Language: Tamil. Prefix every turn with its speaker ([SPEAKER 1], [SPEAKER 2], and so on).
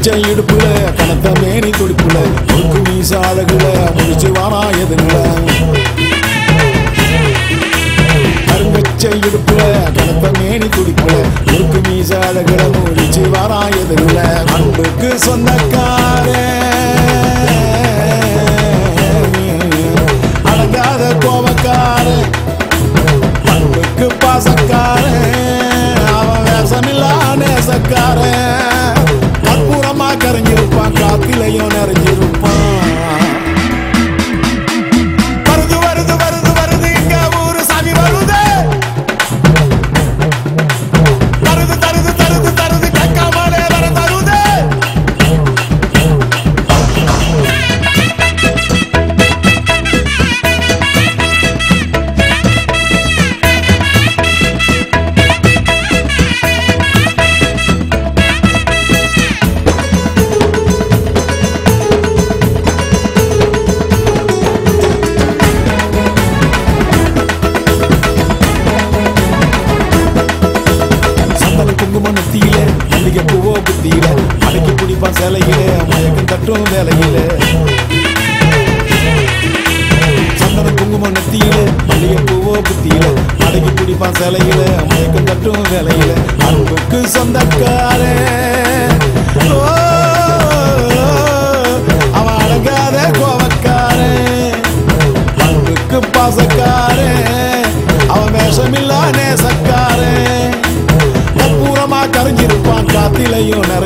[SPEAKER 1] பச்சை இடுப்புல கனத்த மேனி துடிப்புல முறுக்கு மீச அழகுல முடிச்சு வானா எதுல கருங்கச்சை இடுப்புல கனத்த மேனி துடிப்புல முறுக்கு மீச அழகுல முடிச்சு வானா எதுல அன்புக்கு சொந்தக்காரே அடங்காத கோபக்காரே அன்புக்கு பாசக்காரே அவன் வேசமில்லா நேசக்காரே அற்புறமா கரைஞ்சிருப்பான் காத்திலையும் நிறைஞ்சிருப்பான் வருது வருது வருது வருது இங்க ஊரு சாமி வருது தருது தருது தருது தருது கேட்காமலே வர தருது குங்குமத்தியில மல்லிகை பூவோ புத்தியில அடக்கி குடிப்பான் சேலையில மயக்கம் தட்டும் வேலையில சந்தன குங்குமம் நெத்தியில மல்லிகை பூவோ புத்தியில அடக்கி குடிப்பான் சேலையில மயக்கம் தட்டும் வேலையில அன்புக்கு சொந்தக்காரே அவன் அடங்காத கோவக்காரே அன்புக்கு பாசக்காரே அவன் வேஷமில்லா நேசக்காரே கரைஞ்சிருப்பான் காத்திலையும் நிறைய